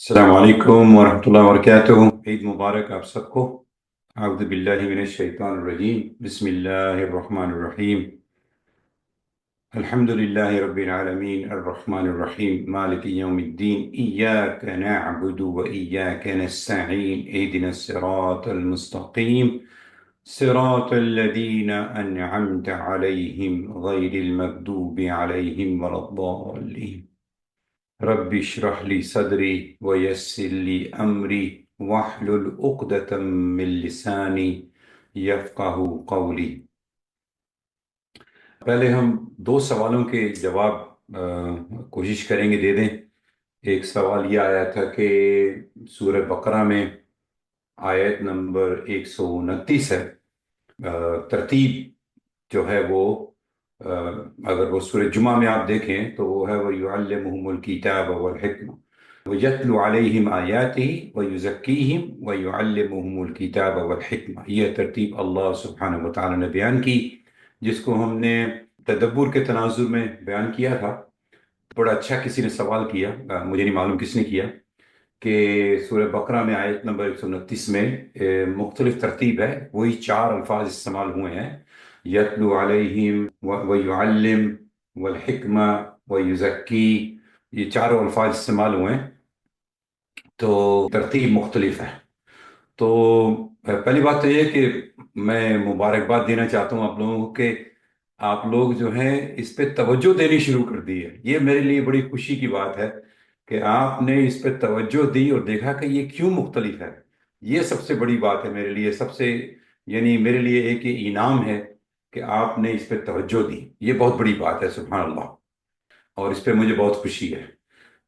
السلام علیکم ورحمۃ اللہ وبرکاتہ۔ عید مبارک آپ سب کو۔ اعوذ باللہ من الشیطان الرجیم، بسم اللہ الرحمن الرحیم۔ الحمد للہ رب العالمین الرحمن الرحیم مالک یوم الدین، ایاک نعبد و ایاک نستعین، اہدنا الصراط المستقیم، صراط الذین انعمت علیہم غیر المغضوب علیہم ولا الضالین۔ رب اشرح لي صدري ويسر لي أمري واحلل عقدة من لساني يفقه قولي۔ پہلے ہم دو سوالوں کے جواب کوشش کریں گے دے دیں۔ ایک سوال یہ آیا تھا کہ سورہ بقرہ میں آیت نمبر 129 ہے، ترتیب جو ہے وہ اگر وہ سورہ جمعہ میں آپ دیکھیں تو وہ ہے وَيُعَلِّمُهُمُ الْكِتَابَ وَالْحِكْمَةَ وَيَتْلُو عَلَيْهِمْ آيَاتِهِ وَيُزَكِّيهِمْ وَيُعَلِّمُهُمُ الْكِتَابَ وَالْحِكْمَةَ۔ یہ ترتیب اللہ سبحانہ وتعالی نے بیان کی، جس کو ہم نے تدبر کے تناظر میں بیان کیا تھا۔ بڑا اچھا کسی نے سوال کیا، مجھے نہیں معلوم کس نے کیا، کہ سورہ بقرہ میں آیت نمبر 129 میں مختلف ترتیب ہے، وہی چار الفاظ استعمال ہوئے ہیں، یتلو علیہم ویعلم والحکمہ ویزکی، یہ چاروں الفاظ استعمال ہوئے ہیں، تو ترتیب مختلف ہے۔ تو پہلی بات تو یہ کہ میں مبارکباد دینا چاہتا ہوں آپ لوگوں کو کہ آپ لوگ جو ہیں اس پہ توجہ دینی شروع کر دی ہے۔ یہ میرے لیے بڑی خوشی کی بات ہے کہ آپ نے اس پہ توجہ دی اور دیکھا کہ یہ کیوں مختلف ہے۔ یہ سب سے بڑی بات ہے میرے لیے، سب سے یعنی میرے لیے ایک انعام ہے کہ آپ نے اس پہ توجہ دی، یہ بہت بڑی بات ہے، سبحان اللہ، اور اس پہ مجھے بہت خوشی ہے۔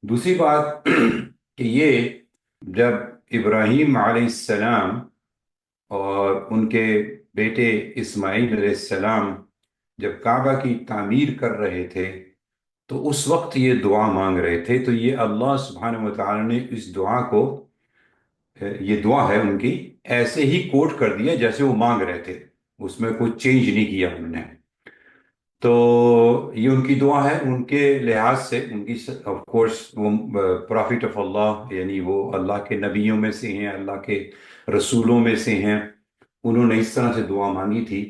دوسری بات کہ یہ جب ابراہیم علیہ السلام اور ان کے بیٹے اسماعیل علیہ السلام جب کعبہ کی تعمیر کر رہے تھے تو اس وقت یہ دعا مانگ رہے تھے، تو یہ اللہ سبحانہ وتعالی نے اس دعا کو، یہ دعا ہے ان کی، ایسے ہی کوٹ کر دیا جیسے وہ مانگ رہے تھے، اس میں کوئی چینج نہیں کیا انہوں نے۔ تو یہ ان کی دعا ہے، ان کے لحاظ سے ان کی آف کورس وہ پرافٹ آف اللہ، یعنی وہ اللہ کے نبیوں میں سے ہیں، اللہ کے رسولوں میں سے ہیں، انہوں نے اس طرح سے دعا مانگی تھی،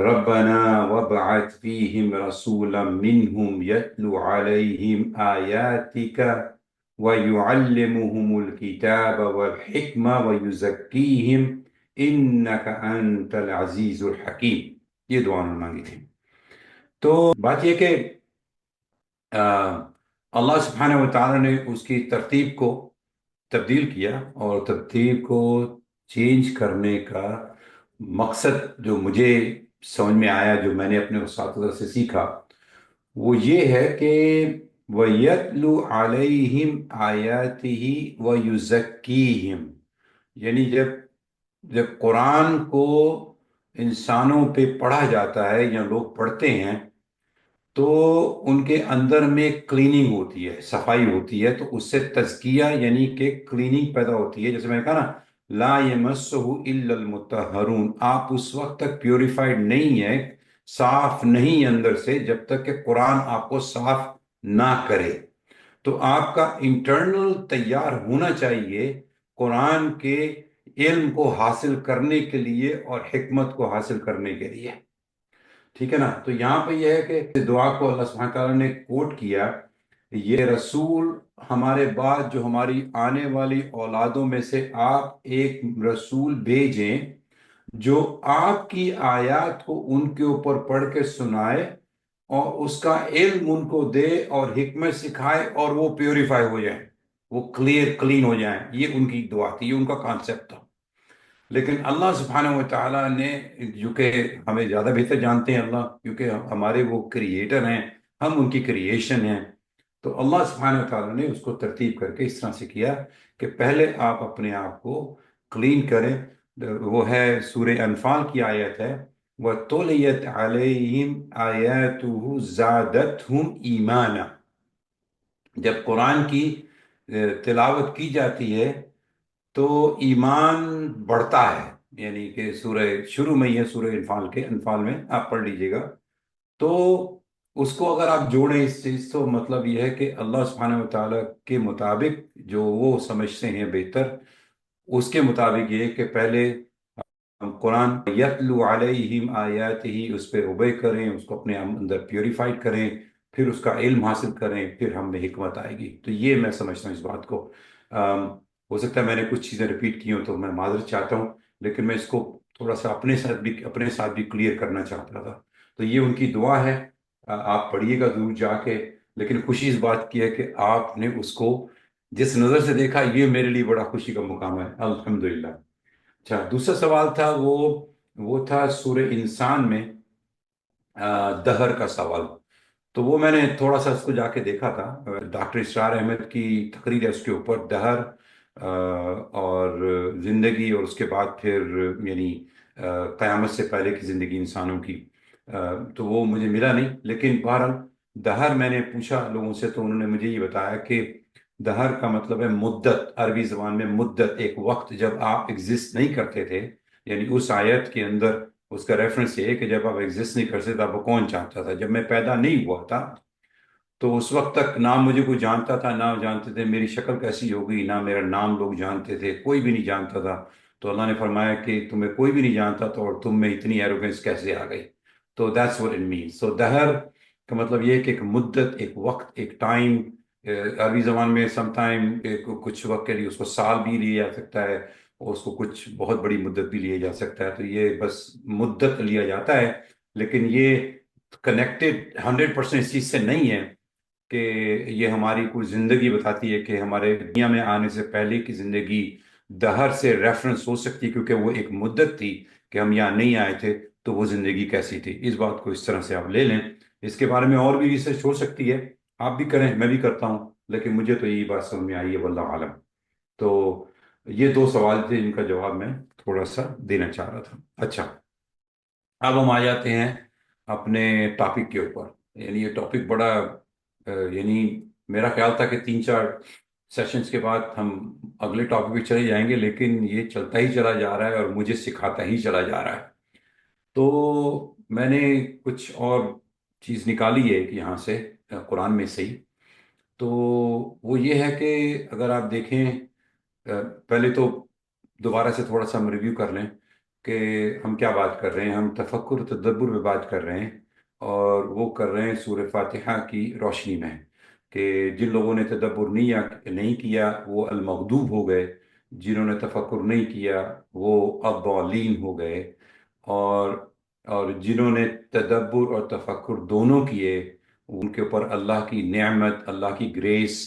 ربنا وابعث فیہم رسولا منہم یتلو علیہم آیاتک ویعلمہم الکتاب والحکمہ ویزکیہم انک انت العزیز الحکیم۔ یہ دعا انہوں نے مانگی تھی۔ تو بات یہ کہ اللہ سبحانہ وتعالی نے اس کی ترتیب کو تبدیل کیا، اور ترتیب کو چینج کرنے کا مقصد جو مجھے سمجھ میں آیا، جو میں نے اپنے اساتذہ سے سیکھا، وہ یہ ہے کہ وَيَتْلُو عَلَيْهِمْ آيَاتِهِ وَيُزَكِّيهِمْ، یعنی جب قرآن کو انسانوں پہ پڑھا جاتا ہے یا لوگ پڑھتے ہیں تو ان کے اندر میں کلیننگ ہوتی ہے، صفائی ہوتی ہے، تو اس سے تزکیہ یعنی کہ کلیننگ پیدا ہوتی ہے۔ جیسے میں نے کہا نا، لا یمسہ الا المطہرون، آپ اس وقت تک پیوریفائڈ نہیں ہے، صاف نہیں اندر سے، جب تک کہ قرآن آپ کو صاف نہ کرے۔ تو آپ کا انٹرنل تیار ہونا چاہیے قرآن کے علم کو حاصل کرنے کے لیے اور حکمت کو حاصل کرنے کے لیے، ٹھیک ہے نا۔ تو یہاں پہ یہ ہے کہ دعا کو اللہ سبحانہ تعالیٰ نے کوٹ کیا، یہ رسول ہمارے بعد جو ہماری آنے والی اولادوں میں سے آپ ایک رسول بھیجیں جو آپ کی آیات کو ان کے اوپر پڑھ کے سنائے اور اس کا علم ان کو دے اور حکمت سکھائے، اور وہ پیوریفائی ہو جائیں، وہ کلین ہو جائیں۔ یہ ان کی دعا تھی، یہ ان کا کانسیپٹ تھا۔ لیکن اللہ سبحانہ وتعالیٰ نے، جو کہ ہمیں زیادہ بہتر جانتے ہیں اللہ، کیونکہ ہمارے وہ کریٹر ہیں، ہم ان کی کریشن ہیں، تو اللہ سبحانہ وتعالیٰ نے اس کو ترتیب کر کے اس طرح سے کیا کہ پہلے آپ اپنے آپ کو کلین کریں۔ وہ ہے سورہ انفال کی آیت ہے، وَتُلِيَتْ عَلَيْهِمْ آيَاتُهُ زَادَتْهُمْ إِيمَانًا، جب قرآن کی تلاوت کی جاتی ہے تو ایمان بڑھتا ہے، یعنی کہ سورہ شروع میں ہی ہے، سورہ انفال میں آپ پڑھ لیجئے گا، تو اس کو اگر آپ جوڑیں اس چیز تو مطلب یہ ہے کہ اللہ سبحانہ و تعالیٰ کے مطابق جو وہ سمجھتے ہیں بہتر، اس کے مطابق یہ ہے کہ پہلے ہم قرآن یتلو علیہم آیات ہی اس پہ اوبے کریں، اس کو اپنے اندر پیوریفائڈ کریں، پھر اس کا علم حاصل کریں، پھر ہم میں حکمت آئے گی۔ تو یہ میں سمجھتا ہوں اس بات کو۔ آم، ہو سکتا ہے میں نے کچھ چیزیں ریپیٹ کی ہوں تو میں معذرت چاہتا ہوں، لیکن میں اس کو تھوڑا سا اپنے ساتھ بھی کلیئر کرنا چاہتا تھا۔ تو یہ ان کی دعا ہے، آپ پڑھیے گا ضرور جا کے، لیکن خوشی اس بات کی ہے کہ آپ نے اس کو جس نظر سے دیکھا، یہ میرے لیے بڑا خوشی کا مقام ہے، الحمدللہ۔ اچھا، دوسرا سوال تھا وہ تھا سورہ انسان میں دہر کا سوال۔ تو وہ میں نے تھوڑا سا اس کو جا کے دیکھا تھا، ڈاکٹر اسرار احمد کی تقریر ہے اس کے اوپر، دہر اور زندگی، اور اس کے بعد پھر یعنی قیامت سے پہلے کی زندگی انسانوں کی۔ تو وہ مجھے ملا نہیں، لیکن بہرحال دہر میں نے پوچھا لوگوں سے تو انہوں نے مجھے یہ بتایا کہ دہر کا مطلب ہے مدت، عربی زبان میں مدت، ایک وقت جب آپ ایگزسٹ نہیں کرتے تھے، یعنی اس آیت کے اندر اس کا ریفرنس یہ ہے کہ جب آپ ایگزسٹ نہیں کرتے تھے، آپ کو کون چاہتا تھا؟ جب میں پیدا نہیں ہوا تھا تو اس وقت تک نہ مجھے کوئی جانتا تھا، نہ جانتے تھے میری شکل کیسی ہوگی، نہ میرا نام لوگ جانتے تھے، کوئی بھی نہیں جانتا تھا۔ تو اللہ نے فرمایا کہ تمہیں کوئی بھی نہیں جانتا تو اور تم میں اتنی ایروگنس کیسے آ گئی؟ تو دیٹس what it means۔ سو دہر کا مطلب یہ ہے کہ ایک مدت، ایک وقت، ایک ٹائم۔ عربی زبان میں سم ٹائم کچھ وقت کے لیے اس کو سال بھی لیا جا سکتا ہے، اور اس کو کچھ بہت بڑی مدت بھی لیا جا سکتا ہے۔ تو یہ بس مدت لیا جاتا ہے، لیکن یہ کنیکٹڈ 100% اس چیز سے نہیں ہے کہ یہ ہماری کوئی زندگی بتاتی ہے کہ ہمارے دنیا میں آنے سے پہلے کی زندگی دہر سے ریفرنس ہو سکتی ہے، کیونکہ وہ ایک مدت تھی کہ ہم یہاں نہیں آئے تھے تو وہ زندگی کیسی تھی۔ اس بات کو اس طرح سے آپ لے لیں۔ اس کے بارے میں اور بھی ریسرچ ہو سکتی ہے، آپ بھی کریں، میں بھی کرتا ہوں، لیکن مجھے تو یہی بات سمجھ میں آئی ہے، واللہ عالم۔ تو یہ دو سوال تھے جن کا جواب میں تھوڑا سا دینا چاہ رہا تھا۔ اچھا، اب ہم آ جاتے ہیں اپنے ٹاپک کے اوپر۔ یعنی یہ ٹاپک بڑا یعنی میرا خیال تھا کہ 3 4 سیشنز کے بعد ہم اگلے ٹاپک پہ چلے جائیں گے، لیکن یہ چلتا ہی چلا جا رہا ہے اور مجھے سکھاتا ہی چلا جا رہا ہے۔ تو میں نے کچھ اور چیز نکالی ہے کہ یہاں سے قرآن میں سے ہی۔ تو وہ یہ ہے کہ اگر آپ دیکھیں، پہلے تو دوبارہ سے تھوڑا سا ہم ریویو کر لیں کہ ہم کیا بات کر رہے ہیں۔ ہم تفکر و تدبر میں بات کر رہے ہیں، اور وہ کر رہے ہیں سورہ فاتحہ کی روشنی میں، کہ جن لوگوں نے تدبر نہیں کیا وہ المغضوب ہو گئے، جنہوں نے تفکر نہیں کیا وہ الضالین ہو گئے، اور جنہوں نے تدبر اور تفکر دونوں کیے ان کے اوپر اللہ کی نعمت، اللہ کی گریس،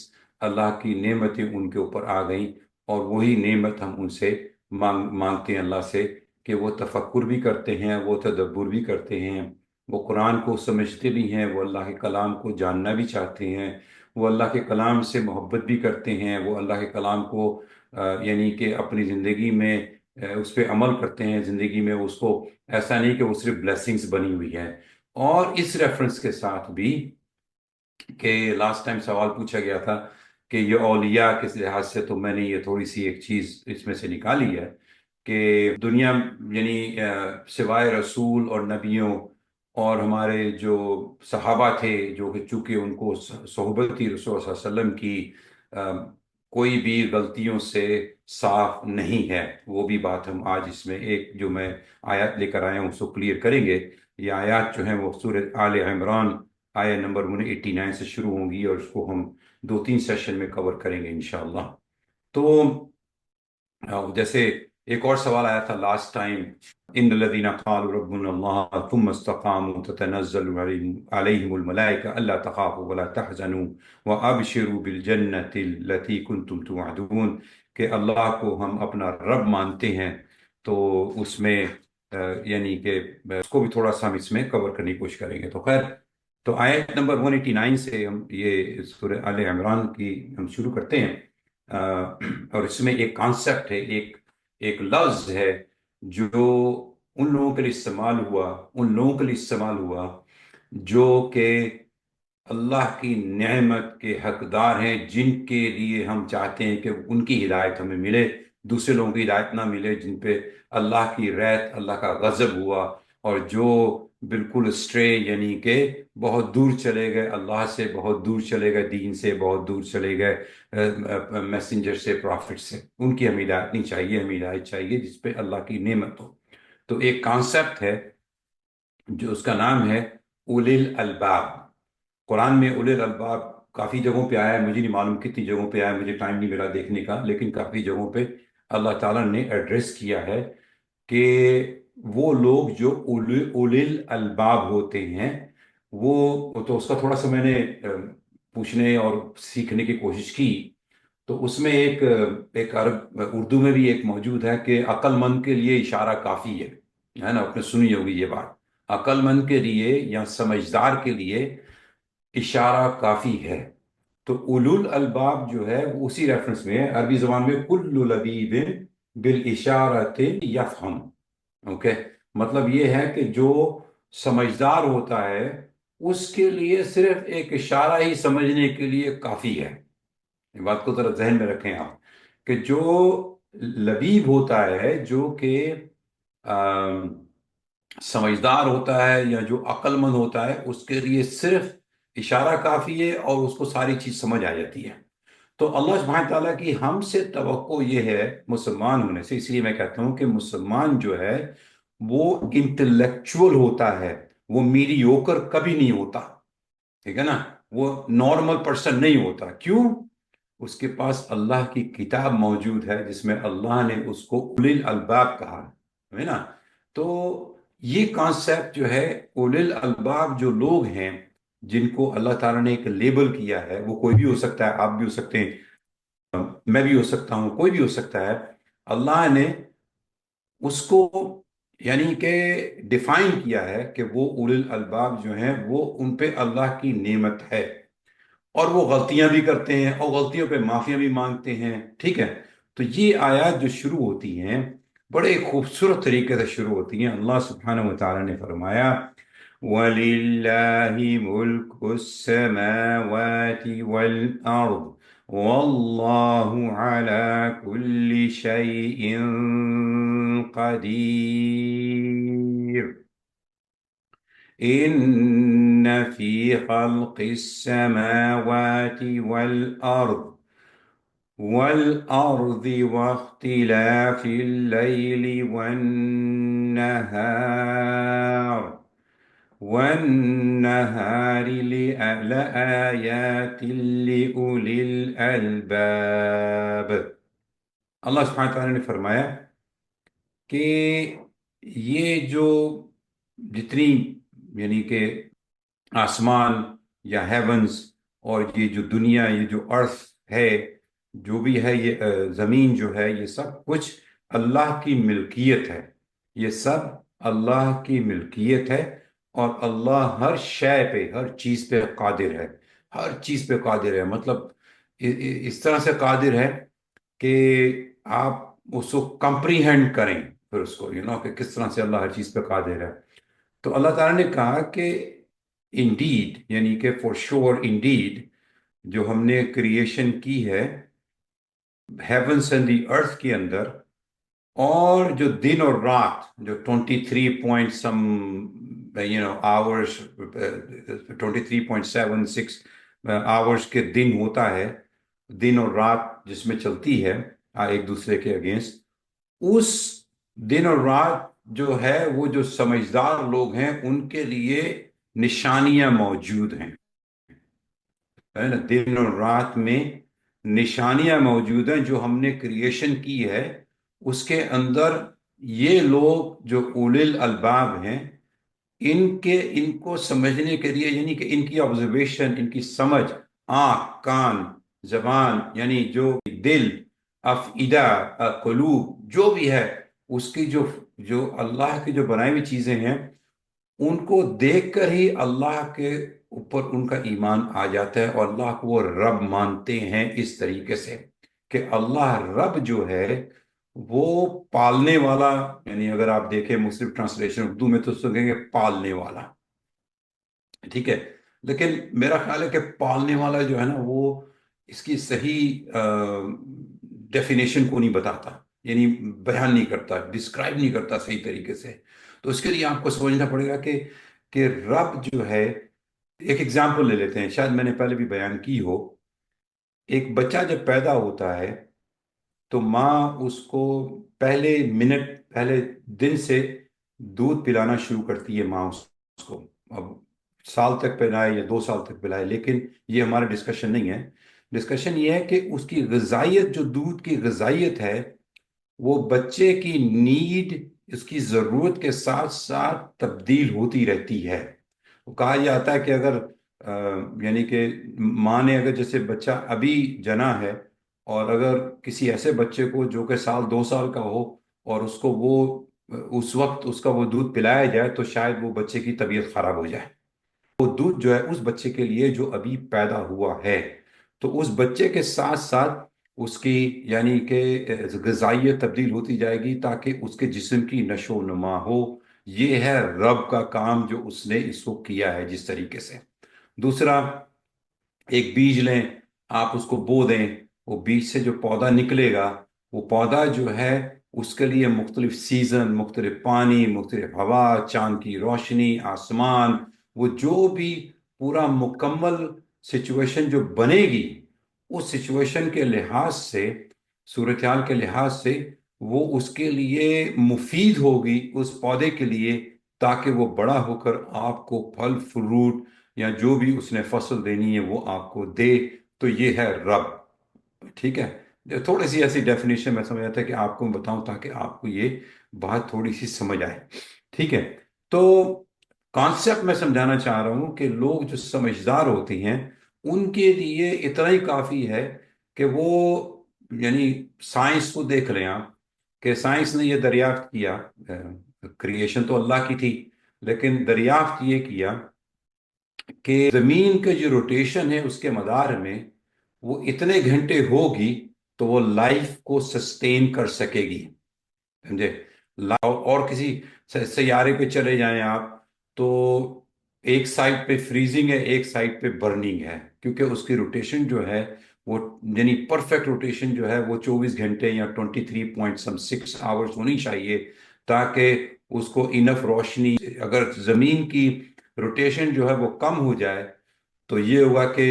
اللہ کی نعمتیں ان کے اوپر آ گئیں، اور وہی نعمت ہم ان سے مانگتے ہیں اللہ سے، کہ وہ تفکر بھی کرتے ہیں، وہ تدبر بھی کرتے ہیں، وہ قرآن کو سمجھتے بھی ہیں، وہ اللہ کے کلام کو جاننا بھی چاہتے ہیں، وہ اللہ کے کلام سے محبت بھی کرتے ہیں، وہ اللہ کے کلام کو یعنی کہ اپنی زندگی میں اس پہ عمل کرتے ہیں، زندگی میں اس کو ایسا نہیں کہ وہ صرف بلیسنگز بنی ہوئی ہے۔ اور اس ریفرنس کے ساتھ بھی کہ لاسٹ ٹائم سوال پوچھا گیا تھا کہ یہ اولیاء کس لحاظ سے، تو میں نے یہ تھوڑی سی ایک چیز اس میں سے نکالی ہے کہ دنیا یعنی سوائے رسول اور نبیوں اور ہمارے جو صحابہ تھے، جو کہ چونکہ ان کو صحبت تھی رسول صلی اللہ علیہ وسلم کی، کوئی بھی غلطیوں سے صاف نہیں ہے۔ وہ بھی بات ہم آج اس میں ایک جو میں آیات لے کر آیا ہوں اس کو کلیئر کریں گے۔ یہ آیات جو ہیں وہ سورہ آل عمران آیت نمبر 189 سے شروع ہوں گی، اور اس کو ہم 2 3 سیشن میں کور کریں گے انشاءاللہ۔ تو جیسے ایک اور سوال آیا تھا لاسٹ ٹائم، ان الذين قالوا ربنا الله ثم استقاموا تتنزل عليهم الملائكة الا تخافوا ولا تحزنوا وابشروا بالجنة التي كنتم توعدون، کہ اللہ کو ہم اپنا رب مانتے ہیں، تو اس میں یعنی کہ اس کو بھی تھوڑا سا ہم اس میں کور کرنے کی کوشش کریں گے۔ تو خیر، تو آیت نمبر 189 سے ہم یہ سورہ آل عمران کی ہم شروع کرتے ہیں۔ اور اس میں ایک کانسیپٹ ہے، ایک لفظ ہے جو ان لوگوں کے لیے استعمال ہوا جو کہ اللہ کی نعمت کے حقدار ہیں، جن کے لیے ہم چاہتے ہیں کہ ان کی ہدایت ہمیں ملے، دوسرے لوگوں کی ہدایت نہ ملے، جن پہ اللہ کی ریت، اللہ کا غضب ہوا، اور جو بالکل اسٹرے، یعنی کہ بہت دور چلے گئے اللہ سے، بہت دور چلے گئے دین سے، بہت دور چلے گئے میسنجر سے، پرافٹ سے. ان کی ہمیں ہدایت نہیں چاہیے، ہمیں ہدایت چاہیے جس پہ اللہ کی نعمت ہو. تو ایک کانسیپٹ ہے جو اس کا نام ہے اولی الالباب. قرآن میں اولی الالباب کافی جگہوں پہ آیا ہے، مجھے نہیں معلوم کتنی جگہوں پہ آیا ہے، مجھے ٹائم نہیں ملا دیکھنے کا، لیکن کافی جگہوں پہ اللہ تعالیٰ نے ایڈریس کیا ہے کہ وہ لوگ جو اولی الالباب ہوتے ہیں، وہ تو اس کا تھوڑا سا میں نے پوچھنے اور سیکھنے کی کوشش کی. تو اس میں ایک عرب اردو میں بھی ایک موجود ہے کہ عقل مند کے لیے اشارہ کافی ہے نا؟ آپ نے سنی ہوگی یہ بات. عقل مند کے لیے یا سمجھدار کے لیے اشارہ کافی ہے. تو اولو الالباب جو ہے وہ اسی ریفرنس میں ہے عربی زبان میں، کل لبیب بالاشارۃ یفہم. اوکے، مطلب یہ ہے کہ جو سمجھدار ہوتا ہے اس کے لیے صرف ایک اشارہ ہی سمجھنے کے لیے کافی ہے. یہ بات کو ذرا ذہن میں رکھیں آپ، کہ جو لبیب ہوتا ہے، جو کہ سمجھدار ہوتا ہے یا جو عقل مند ہوتا ہے، اس کے لیے صرف اشارہ کافی ہے اور اس کو ساری چیز سمجھ آ جاتی ہے. تو اللہ سبحانہ تعالیٰ کی ہم سے توقع یہ ہے مسلمان ہونے سے، اس لیے میں کہتا ہوں کہ مسلمان جو ہے وہ انٹلیکچول ہوتا ہے، وہ میڈیوکر کبھی نہیں ہوتا. ٹھیک ہے نا؟ وہ نارمل پرسن نہیں ہوتا. کیوں؟ اس کے پاس اللہ کی کتاب موجود ہے جس میں اللہ نے اس کو اولی الالباب کہا ہے نا؟ تو یہ کانسیپٹ جو ہے، اولی الالباب جو لوگ ہیں جن کو اللہ تعالیٰ نے ایک لیبل کیا ہے، وہ کوئی بھی ہو سکتا ہے، آپ بھی ہو سکتے ہیں، میں بھی ہو سکتا ہوں، کوئی بھی ہو سکتا ہے. اللہ نے اس کو یعنی کہ ڈیفائن کیا ہے کہ وہ اولی الالباب جو ہیں وہ ان پہ اللہ کی نعمت ہے، اور وہ غلطیاں بھی کرتے ہیں اور غلطیوں پہ معافیاں بھی مانگتے ہیں. ٹھیک ہے؟ تو یہ آیات جو شروع ہوتی ہیں بڑے خوبصورت طریقے سے شروع ہوتی ہیں. اللہ سبحانہ و تعالیٰ نے فرمایا وَلِلَّهِ مُلْكُ السَّمَاوَاتِ وَالْأَرْضِ وَاللَّهُ عَلَى كُلِّ شَيْءٍ قَدِيرٌ. إن في خلق السماوات والأرض واختلاف الليل والنهار لآيات لأولي الألباب. اللہ سبحانہ تعالیٰ نے فرمایا کہ یہ جو جتنی یعنی کہ آسمان یا ہیونز، اور یہ جو دنیا، یہ جو ارتھ ہے، جو بھی ہے، یہ زمین جو ہے، یہ سب کچھ اللہ کی ملکیت ہے. یہ سب اللہ کی ملکیت ہے، اور اللہ ہر شے پہ، ہر چیز پہ قادر ہے. ہر چیز پہ قادر ہے، مطلب اس طرح سے قادر ہے کہ آپ اس کو کمپریہینڈ کریں، پھر اس کو کہ کس طرح سے اللہ ہر چیز پہ قادر ہے. تو اللہ تعالیٰ نے کہا کہ انڈیڈ، یعنی کہ فور شور انڈیڈ، جو ہم نے کریشن کی ہے ہیونس اینڈ دی ارتھ کے اندر، اور جو دن اور رات، جو 23 پوائنٹ سم آورس، 23.76 آورس کے دن ہوتا ہے، دن اور رات جس میں چلتی ہے ایک دوسرے کے اگینسٹ. اس دن اور رات جو ہے، وہ جو سمجھدار لوگ ہیں ان کے لیے نشانیاں موجود ہیں، ہے نا؟ دن اور رات میں نشانیاں موجود ہیں جو ہم نے کریشن کی ہے. اس کے اندر یہ لوگ جو اولی الالباب ہیں، ان کو سمجھنے کے لیے، یعنی کہ ان کی آبزرویشن، ان کی سمجھ، آنکھ، کان، زبان، یعنی جو دل، افئدہ، قلوب، جو بھی ہے، اس کی جو اللہ کی جو بنائی ہوئی چیزیں ہیں، ان کو دیکھ کر ہی اللہ کے اوپر ان کا ایمان آ جاتا ہے، اور اللہ کو وہ رب مانتے ہیں اس طریقے سے کہ اللہ رب جو ہے وہ پالنے والا. یعنی اگر آپ دیکھیں مصرف ٹرانسلیشن اردو میں تو سنیں گے پالنے والا. ٹھیک ہے؟ لیکن میرا خیال ہے کہ پالنے والا جو ہے نا، وہ اس کی صحیح ڈیفینیشن کو نہیں بتاتا، یعنی بیان نہیں کرتا، ڈسکرائب نہیں کرتا صحیح طریقے سے. تو اس کے لیے آپ کو سمجھنا پڑے گا کہ کہ رب جو ہے، ایک ایگزامپل لے لیتے ہیں، شاید میں نے پہلے بھی بیان کی ہو۔ ایک بچہ جب پیدا ہوتا ہے تو ماں اس کو پہلے منٹ، پہلے دن سے دودھ پلانا شروع کرتی ہے ماں اس کو۔ اب سال تک پلائے یا 2 سال تک پلائے، لیکن یہ ہمارا ڈسکشن نہیں ہے۔ ڈسکشن یہ ہے کہ اس کی غذائیت، جو دودھ کی غذائیت ہے، وہ بچے کی نیڈ، اس کی ضرورت کے ساتھ ساتھ تبدیل ہوتی رہتی ہے۔ وہ کہا جاتا ہے کہ اگر یعنی کہ ماں نے اگر جیسے بچہ ابھی جنا ہے، اور اگر کسی ایسے بچے کو جو کہ 1 2 سال کا ہو، اور اس کو وہ اس وقت اس کا وہ دودھ پلایا جائے، تو شاید وہ بچے کی طبیعت خراب ہو جائے۔ وہ دودھ جو ہے اس بچے کے لیے جو ابھی پیدا ہوا ہے، تو اس بچے کے ساتھ ساتھ اس کی یعنی کہ غذائیت تبدیل ہوتی جائے گی تاکہ اس کے جسم کی نشو و نما ہو۔ یہ ہے رب کا کام جو اس نے اس کو کیا ہے جس طریقے سے۔ دوسرا، ایک بیج لیں، آپ اس کو بو دیں، وہ بیج سے جو پودا نکلے گا، وہ پودا جو ہے اس کے لیے مختلف سیزن، مختلف پانی، مختلف ہوا، چاند کی روشنی، آسمان، وہ جو بھی پورا مکمل سچویشن جو بنے گی، اس سچویشن کے لحاظ سے، صورتحال کے لحاظ سے، وہ اس کے لیے مفید ہوگی اس پودے کے لیے، تاکہ وہ بڑا ہو کر آپ کو پھل فروٹ یا جو بھی اس نے فصل دینی ہے وہ آپ کو دے۔ تو یہ ہے رب، ٹھیک ہے؟ تھوڑی سی ایسی ڈیفینیشن میں سمجھ آتا ہے کہ آپ کو بتاؤں تاکہ آپ کو یہ بات تھوڑی سی سمجھ آئے، ٹھیک ہے؟ تو کانسیپٹ میں سمجھانا چاہ رہا ہوں کہ لوگ جو سمجھدار ہوتے ہیں ان کے لیے اتنا ہی کافی ہے کہ وہ یعنی سائنس کو دیکھ لیں آپ، کہ سائنس نے یہ دریافت کیا، کریشن تو اللہ کی تھی، لیکن دریافت یہ کیا کہ زمین کا جو روٹیشن ہے اس کے مدار میں وہ اتنے گھنٹے ہوگی تو وہ لائف کو سسٹین کر سکے گی، سمجھے؟ اور کسی سیارے پہ چلے جائیں آپ، تو ایک سائڈ پہ فریزنگ ہے، ایک سائڈ پہ برننگ ہے، کیونکہ اس کی روٹیشن جو ہے وہ یعنی پرفیکٹ روٹیشن جو ہے وہ 24 گھنٹے یا 23.6 آورس ہونی چاہیے، تاکہ اس کو انف روشنی، اگر زمین کی روٹیشن جو ہے وہ کم ہو جائے تو یہ ہوگا کہ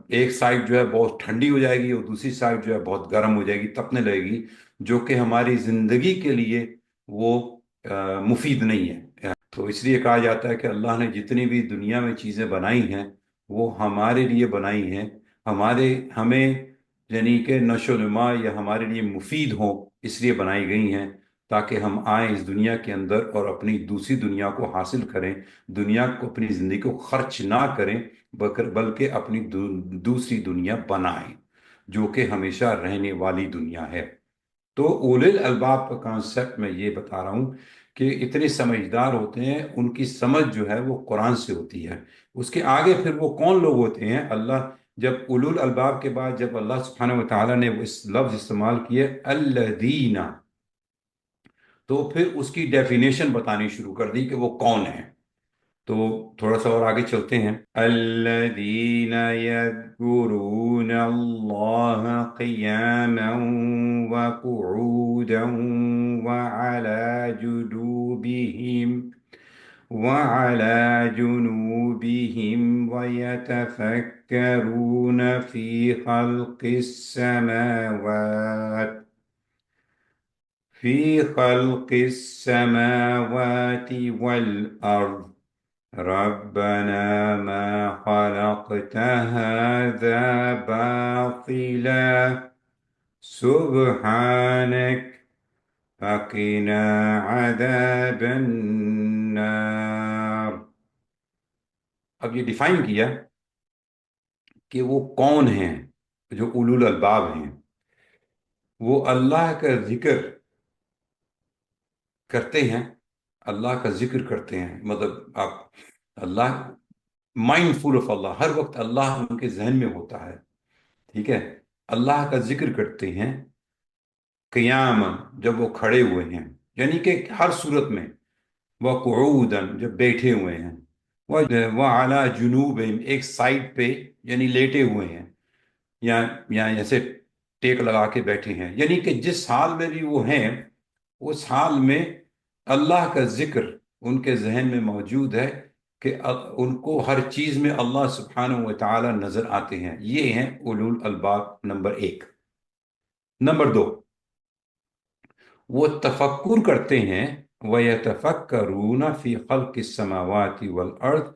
ایک سائڈ جو ہے بہت ٹھنڈی ہو جائے گی اور دوسری سائڈ جو ہے بہت گرم ہو جائے گی، تپنے لگے گی، جو کہ ہماری زندگی کے لیے وہ مفید نہیں ہے۔ تو اس لیے کہا جاتا ہے کہ اللہ نے جتنی بھی دنیا میں چیزیں بنائی ہیں وہ ہمارے لیے بنائی ہیں، ہمیں یعنی کہ نشو و نما یا ہمارے لیے مفید ہوں، اس لیے بنائی گئی ہیں، تاکہ ہم آئیں اس دنیا کے اندر اور اپنی دوسری دنیا کو حاصل کریں، دنیا کو، اپنی زندگی کو خرچ نہ کریں، بلکہ اپنی دوسری دنیا بنائیں جو کہ ہمیشہ رہنے والی دنیا ہے۔ تو اولل الالباب کا کانسیپٹ میں یہ بتا رہا ہوں کہ اتنے سمجھدار ہوتے ہیں، ان کی سمجھ جو ہے وہ قرآن سے ہوتی ہے۔ اس کے آگے پھر وہ کون لوگ ہوتے ہیں؟ اللہ، جب اولو الالباب کے بعد جب اللہ سبحانہ و تعالیٰ نے وہ اس لفظ استعمال کیے الذین، تو پھر اس کی ڈیفینیشن بتانی شروع کر دی کہ وہ کون ہیں۔ تو تھوڑا سا اور آگے چلتے ہیں۔ الذین یذکرون اللہ قیاما وقعودا وعلی جنوبہم ویتفکرون فی خلق السماوات والأرض ربنا ما خلقت هذا باطلا سبحانك فقنا عذاب النار۔ اب یہ ڈیفائن کیا کہ وہ کون ہیں جو اولو الالباب ہیں۔ وہ اللہ کا ذکر کرتے ہیں، اللہ کا ذکر کرتے ہیں، مطلب آپ اللہ، مائنڈ فل آف اللہ، ہر وقت اللہ ان کے ذہن میں ہوتا ہے، ٹھیک ہے؟ اللہ کا ذکر کرتے ہیں قیام، جب وہ کھڑے ہوئے ہیں، یعنی کہ ہر صورت میں، وہ قعودن، جب بیٹھے ہوئے ہیں، وہ اعلیٰ جنوب، ایک سائڈ پہ یعنی لیٹے ہوئے ہیں، یا جیسے ٹیک لگا کے بیٹھے ہیں، یعنی کہ جس حال میں بھی وہ ہیں اس حال میں اللہ کا ذکر ان کے ذہن میں موجود ہے کہ ان کو ہر چیز میں اللہ سبحانہ و تعالی نظر آتے ہیں. یہ ہیں اولو الالباب. نمبر ایک. نمبر دو، وہ تفکر کرتے ہیں. وَيَتَفَكَّرُونَ فِي خَلْقِ السَّمَاوَاتِ وَالْأَرْضِ.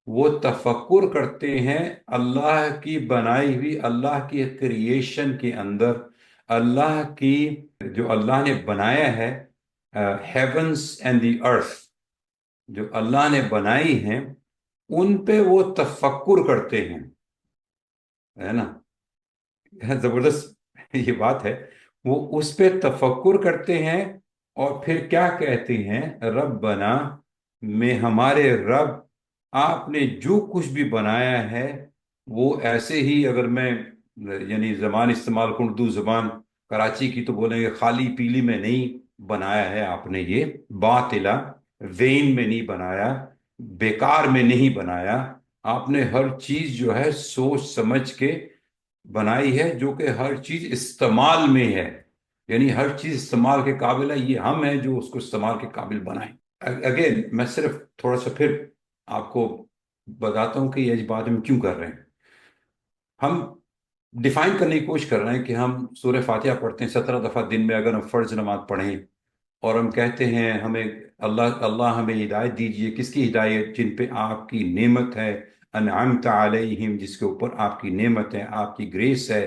وہ تفکر کرتے ہیں اللہ کی بنائی ہوئی، اللہ کی کریشن کے اندر، اللہ کی جو اللہ نے بنایا ہے، ہیونس اینڈ دی ارتھ جو اللہ نے بنائی ہیں، ان پہ وہ تفکر کرتے ہیں. ہے نا؟ زبردست یہ بات ہے. وہ اس پہ تفکر کرتے ہیں اور پھر کیا کہتے ہیں؟ ربنا، میں ہمارے رب، آپ نے جو کچھ بھی بنایا ہے وہ ایسے ہی، اگر میں یعنی زبان استعمال کروں، اردو زبان کراچی کی، تو بولیں گے خالی پیلی میں نہیں بنایا ہے آپ نے، یہ باطلا، وین میں نہیں بنایا، بیکار میں نہیں بنایا. آپ نے ہر چیز جو ہے سوچ سمجھ کے بنائی ہے، جو کہ ہر چیز استعمال میں ہے، یعنی ہر چیز استعمال کے قابل ہے. یہ ہم ہیں جو اس کو استعمال کے قابل بنائیں. اگین میں صرف تھوڑا سا پھر آپ کو بتاتا ہوں کہ یہ بات ہم کیوں کر رہے ہیں. ہم ڈیفائن کرنے کی کوشش کر رہے ہیں کہ ہم سورہ فاتحہ پڑھتے ہیں 17 دفعہ دن میں. اگر ہم فرض نماز پڑھیں اور ہم کہتے ہیں ہمیں اللہ ہمیں ہدایت دیجئے، کس کی ہدایت؟ جن پہ آپ کی نعمت ہے، انعمت علیہم، جس کے اوپر آپ کی نعمت ہے، آپ کی گریس ہے،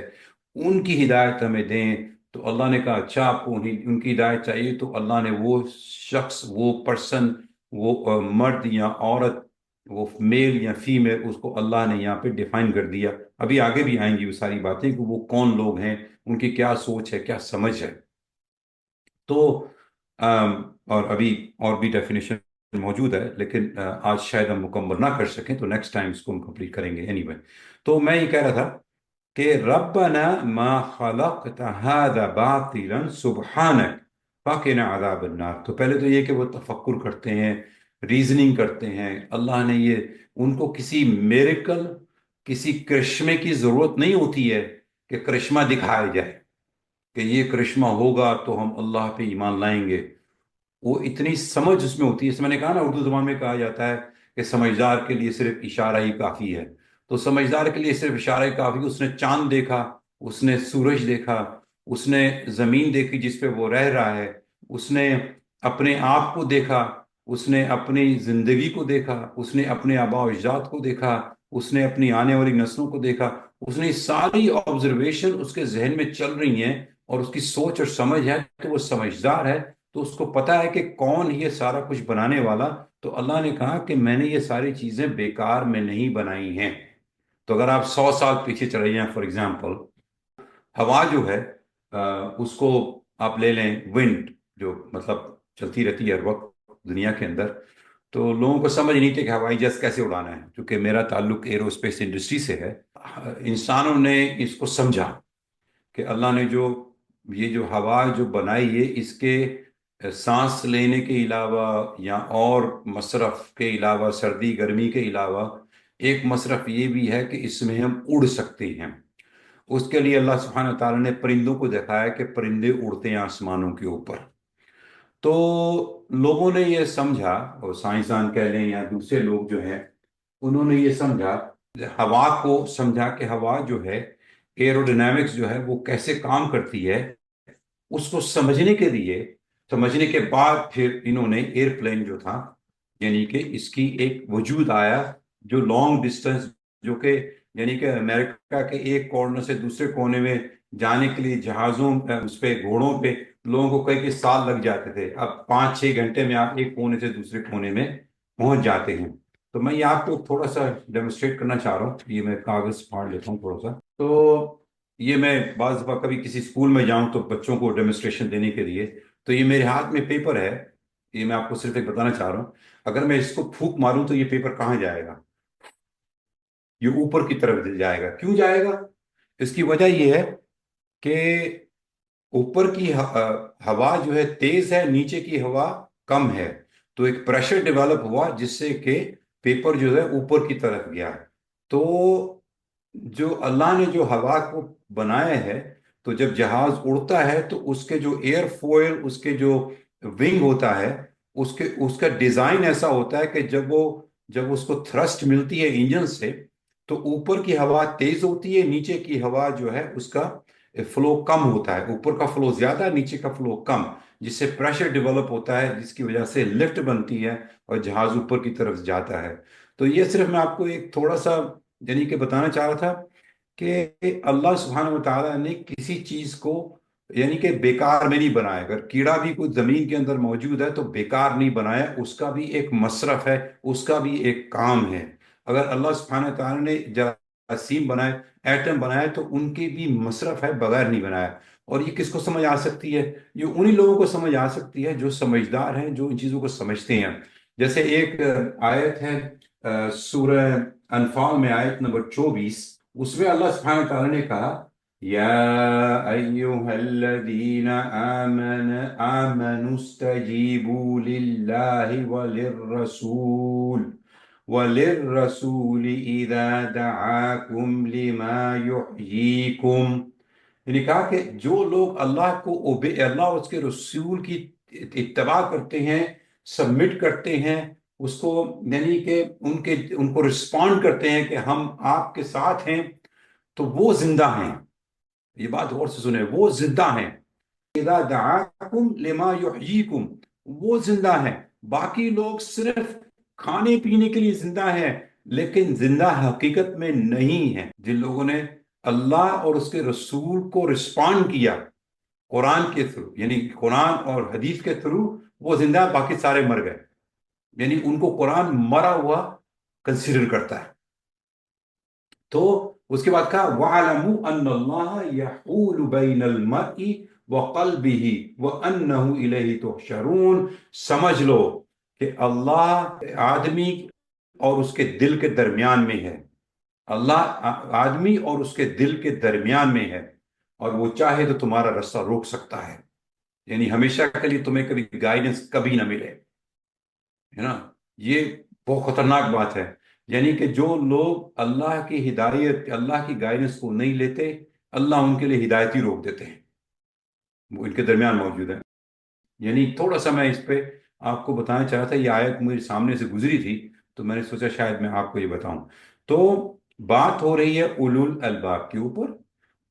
ان کی ہدایت ہمیں دیں. تو اللہ نے کہا اچھا آپ کو ان کی ہدایت چاہیے، تو اللہ نے وہ شخص، وہ پرسن، وہ مرد یا عورت، وہ میل یا فیمیل، اس کو اللہ نے یہاں پہ ڈیفائن کر دیا. ابھی آگے بھی آئیں گی وہ ساری باتیں کہ وہ کون لوگ ہیں، ان کی کیا سوچ ہے، کیا سمجھ ہے. تو اور ابھی اور بھی ڈیفینیشن موجود ہے، لیکن آج شاید ہم مکمل نہ کر سکیں، تو نیکسٹ ٹائم اس کو ہم کمپلیٹ کریں گے. اینی وے، تو میں یہ کہہ رہا تھا کہ ربنا ما خلقت هذا باطلا سبحانک فقنا عذاب النار. تو پہلے تو یہ کہ وہ تفکر کرتے ہیں، ریزننگ کرتے ہیں. اللہ نے یہ، ان کو کسی میریکل، کسی کرشمے کی ضرورت نہیں ہوتی ہے کہ کرشمہ دکھایا جائے کہ یہ کرشمہ ہوگا تو ہم اللہ پہ ایمان لائیں گے. وہ اتنی سمجھ اس میں ہوتی ہے. جیسے میں نے کہا نا، اردو زبان میں کہا جاتا ہے کہ سمجھدار کے لیے صرف اشارہ ہی کافی ہے. تو سمجھدار کے لیے صرف اشارہ ہی کافی. اس نے چاند دیکھا، اس نے سورج دیکھا، اس نے زمین دیکھی جس پہ وہ رہ رہا ہے، اس نے اپنے آپ کو دیکھا، اس نے اپنی زندگی کو دیکھا، اس نے اپنے آباء و اجداد کو دیکھا، اس نے اپنی آنے والی نسلوں کو دیکھا. اس نے ساری آبزرویشن اس کے ذہن میں چل رہی ہیں، اور اس کی سوچ اور سمجھ ہے کہ وہ سمجھدار ہے. تو اس کو پتا ہے کہ کون یہ سارا کچھ بنانے والا. تو اللہ نے کہا کہ میں نے یہ ساری چیزیں بیکار میں نہیں بنائی ہیں. تو اگر آپ 100 سال پیچھے چلے جائیں، فار ایگزامپل، ہوا جو ہے اس کو آپ لے لیں، ونڈ جو مطلب چلتی رہتی ہے ہر وقت دنیا کے اندر. تو لوگوں کو سمجھ نہیں تھی کہ ہوائی جہاز کیسے اڑانا ہے. چونکہ میرا تعلق ایرو اسپیس انڈسٹری سے ہے، انسانوں نے اس کو سمجھا کہ اللہ نے یہ جو ہوا جو بنائی ہے، اس کے سانس لینے کے علاوہ یا اور مصرف کے علاوہ، سردی گرمی کے علاوہ، ایک مصرف یہ بھی ہے کہ اس میں ہم اڑ سکتے ہیں. اس کے لیے اللہ سبحانہ تعالیٰ نے پرندوں کو دکھایا کہ پرندے اڑتے ہیں آسمانوں کے اوپر. تو لوگوں نے یہ سمجھا، اور سائنسدان کہہ لیں یا دوسرے لوگ جو ہیں، انہوں نے یہ سمجھا، ہوا کو سمجھا کہ ہوا جو ہے، ایروڈینامکس جو ہے وہ کیسے کام کرتی ہے. اس کو سمجھنے کے بعد پھر انہوں نے ایئر پلین جو تھا، یعنی کہ اس کی ایک وجود آیا جو لانگ ڈسٹنس، جو کہ یعنی کہ امریکہ کے ایک کارنر سے دوسرے کونے میں جانے کے لیے جہازوں، اس پہ گھوڑوں پہ لوگوں کو کئی سال لگ جاتے تھے. اب 5-6 گھنٹے میں آپ ایک کونے سے دوسرے کونے میں پہنچ جاتے ہیں. تو میں یہ آپ کو تھوڑا سا ڈیمونسٹریٹ کرنا چاہ رہا ہوں. یہ میں کاغذ پھاڑ لیتا ہوں تھوڑا سا. تو یہ میں بعض دفعہ کبھی کسی اسکول میں جاؤں تو بچوں کو ڈیمونسٹریشن دینے کے لیے، تو یہ میرے ہاتھ میں پیپر ہے. یہ میں آپ کو صرف ایک بتانا چاہ رہا ہوں. اگر میں اس کو پھونک ماروں تو یہ پیپر کہاں جائے گا؟ یہ اوپر کی طرف جائے گا. کیوں جائے گا؟ اس کی وجہ یہ ہے کہ اوپر کی ہوا جو ہے تیز ہے، نیچے کی ہوا کم ہے. تو ایک پریشر ڈیولپ ہوا جس سے کہ پیپر جو ہے اوپر کی طرف گیا. تو جو اللہ نے جو ہوا کو بنایا ہے، تو جب جہاز اڑتا ہے تو اس کے جو ایئر فوئل، اس کے جو ونگ ہوتا ہے، اس کا ڈیزائن ایسا ہوتا ہے کہ جب اس کو تھرسٹ ملتی ہے انجن سے تو اوپر کی ہوا تیز ہوتی ہے، نیچے کی ہوا جو ہے اس کا فلو کم ہوتا ہے، اوپر کا فلو زیادہ، نیچے کا فلو کم، جس سے پریشر ڈیولپ ہوتا ہے، جس کی وجہ سے لفٹ بنتی ہے اور جہاز اوپر کی طرف جاتا ہے۔ تو یہ صرف میں آپ کو ایک تھوڑا سا یعنی کہ بتانا چاہ رہا تھا کہ اللہ سبحانہ و تعالیٰ نے کسی چیز کو یعنی کہ بیکار میں نہیں بنایا۔ اگر کیڑا بھی کوئی زمین کے اندر موجود ہے تو بیکار نہیں بنایا، اس کا بھی ایک مصرف ہے، اس کا بھی ایک کام ہے۔ اگر اللہ سبحانہ تعالیٰ نے جراثیم بنائے، ایٹم بنائے، تو ان کی بھی مصرف ہے، بغیر نہیں بنایا۔ اور یہ کس کو سمجھ آ سکتی ہے؟ یہ انہی لوگوں کو سمجھ آ سکتی ہے جو سمجھدار ہیں، جو ان چیزوں کو سمجھتے ہیں۔ جیسے ایک آیت ہے سورہ انفال میں، آیت نمبر 24، اس میں اللہ سبحانہ تعالیٰ نے کہا یا ایہا الذین آمنوا استجیبوا للہ وللرسول اذا دعاکم لما یحییکم۔ یعنی کہا کہ جو لوگ اللہ اور اس کے رسول کی اتباع کرتے ہیں، سبمٹ کرتے ہیں اس کو، یعنی کہ ان کو رسپونڈ کرتے ہیں کہ ہم آپ کے ساتھ ہیں، تو وہ زندہ ہیں۔ یہ بات غور سے سنیں، وہ زندہ ہیں۔ اذا دعاکم لما یحییکم، وہ زندہ ہیں۔ باقی لوگ صرف کھانے پینے کے لیے زندہ ہیں، لیکن زندہ حقیقت میں نہیں ہیں۔ جن لوگوں نے اللہ اور اس کے رسول کو رسپونڈ کیا قرآن کے تھرو، یعنی قرآن اور حدیث کے تھرو، وہ زندہ، باقی سارے مر گئے۔ یعنی ان کو قرآن مرا ہوا کنسیڈر کرتا ہے۔ تو اس کے بعد کہا وَعَلَمُوا أَنَّ اللَّهَ يَحُولُ بَيْنَ الْمَرْءِ وَقَلْبِهِ وَأَنَّهُ إِلَيْهِ تُحْشَرُونَ۔ سمجھ لو کہ اللہ آدمی اور اس کے دل کے درمیان میں ہے۔ اللہ آدمی اور اس کے دل کے درمیان میں ہے، اور وہ چاہے تو تمہارا رستہ روک سکتا ہے، یعنی ہمیشہ کے لیے تمہیں کبھی گائیڈنس کبھی نہ ملے، ہے نا۔ یہ بہت خطرناک بات ہے۔ یعنی کہ جو لوگ اللہ کی ہدایت، اللہ کی گائیڈنس کو نہیں لیتے، اللہ ان کے لیے ہدایت ہی روک دیتے ہیں، وہ ان کے درمیان موجود ہے۔ یعنی تھوڑا سا میں اس پہ آپ کو بتانا چاہ رہا تھا، یہ آیت مجھے سامنے سے گزری تھی تو میں نے سوچا شاید میں آپ کو یہ بتاؤں۔ تو بات ہو رہی ہے اولو الالباب کے اوپر۔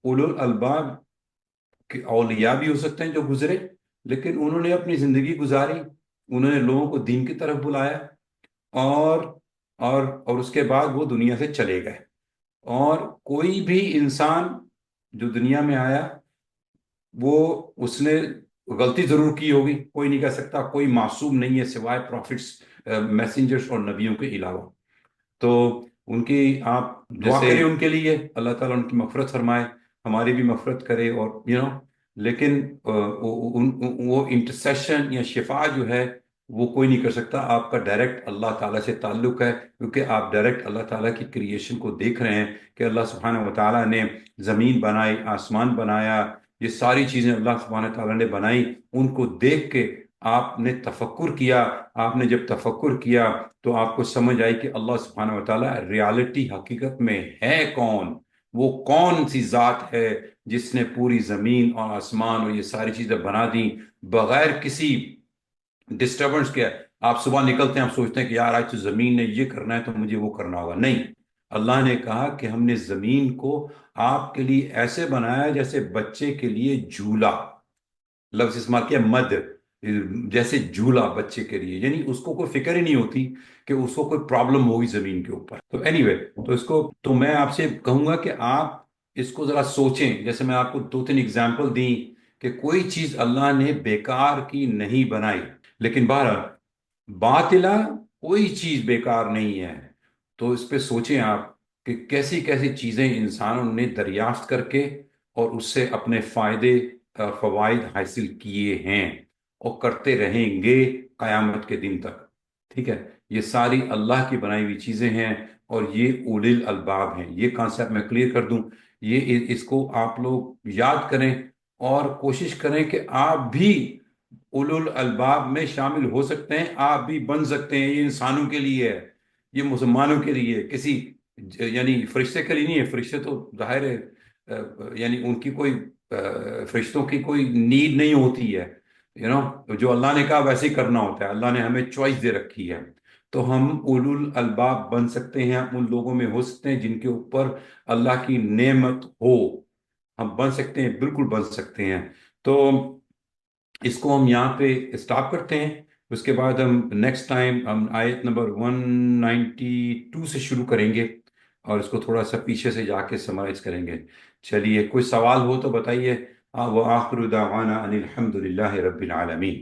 اولو الالباب کے اولیاء بھی ہو سکتے ہیں جو گزرے، لیکن انہوں نے اپنی زندگی گزاری، انہوں نے لوگوں کو دین کی طرف بلایا، اور اس کے بعد وہ دنیا سے چلے گئے۔ اور کوئی بھی انسان جو دنیا میں آیا، اس نے غلطی ضرور کی ہوگی، کوئی نہیں کہہ سکتا، کوئی معصوم نہیں ہے سوائے پروفٹس، میسنجرز اور نبیوں کے علاوہ۔ تو ان کی آپ دعا کریں ان کے لیے، اللہ تعالیٰ ان کی مغفرت فرمائے، ہماری بھی مغفرت کرے، اور لیکن وہ انٹرسیشن یا شفاء جو ہے وہ کوئی نہیں کر سکتا۔ آپ کا ڈائریکٹ اللہ تعالیٰ سے تعلق ہے، کیونکہ آپ ڈائریکٹ اللہ تعالیٰ کی کریشن کو دیکھ رہے ہیں کہ اللہ سبحانہ و تعالیٰ نے زمین بنائی، آسمان بنایا، یہ ساری چیزیں اللہ سبحانہ تعالیٰ نے بنائی۔ ان کو دیکھ کے آپ نے تفکر کیا، آپ نے جب تفکر کیا تو آپ کو سمجھ آئی کہ اللہ سبحانہ و تعالیٰ ریالٹی حقیقت میں ہے کون، وہ کون سی ذات ہے جس نے پوری زمین اور آسمان اور یہ ساری چیزیں بنا دیں بغیر کسی ڈسٹربنس کے۔ آپ صبح نکلتے ہیں، آپ سوچتے ہیں کہ یار آج تو زمین نے یہ کرنا ہے تو مجھے وہ کرنا ہوگا، نہیں۔ اللہ نے کہا کہ ہم نے زمین کو آپ کے لیے ایسے بنایا جیسے بچے کے لیے جھولا، لفظ استعمال کیا مد، جیسے جھولا بچے کے لیے، یعنی اس کو کوئی فکر ہی نہیں ہوتی کہ اس کو کوئی پرابلم ہوگی زمین کے اوپر۔ تو اینی وے، تو میں آپ سے کہوں گا کہ آپ اس کو ذرا سوچیں۔ جیسے میں آپ کو 2-3 اگزامپل دی کہ کوئی چیز اللہ نے بیکار کی نہیں بنائی، لیکن بہرحال باطلہ کوئی چیز بیکار نہیں ہے۔ تو اس پہ سوچیں آپ کہ کیسی کیسی چیزیں انسانوں نے دریافت کر کے اور اس سے اپنے فائدے فوائد حاصل کیے ہیں اور کرتے رہیں گے قیامت کے دن تک، ٹھیک ہے۔ یہ ساری اللہ کی بنائی ہوئی چیزیں ہیں، اور یہ اولی الالباب ہیں۔ یہ کانسیپٹ میں کلیئر کر دوں، اس کو آپ لوگ یاد کریں اور کوشش کریں کہ آپ بھی اولو الالباب میں شامل ہو سکتے ہیں، آپ بھی بن سکتے ہیں۔ یہ انسانوں کے لیے ہے، یہ مسلمانوں کے لیے، کسی یعنی فرشتے کے لیے نہیں ہے۔ فرشتے تو ظاہر ہے یعنی ان کی کوئی فرشتوں کی کوئی نیڈ نہیں ہوتی ہے، جو اللہ نے کہا ویسے ہی کرنا ہوتا ہے، اللہ نے ہمیں چوائس دے رکھی ہے۔ تو ہم اولو الالباب بن سکتے ہیں، ہم ان لوگوں میں ہو سکتے ہیں جن کے اوپر اللہ کی نعمت ہو، ہم بن سکتے ہیں، بالکل بن سکتے ہیں۔ تو اس کو ہم یہاں پہ اسٹاپ کرتے ہیں، اس کے بعد ہم نیکسٹ ٹائم ہم آیت نمبر 192 سے شروع کریں گے، اور اس کو تھوڑا سا پیچھے سے جا کے سمرائز کریں گے۔ چلیے، کوئی سوال ہو تو بتائیے۔ وآخر دعوانا ان الحمد للہ رب العالمین۔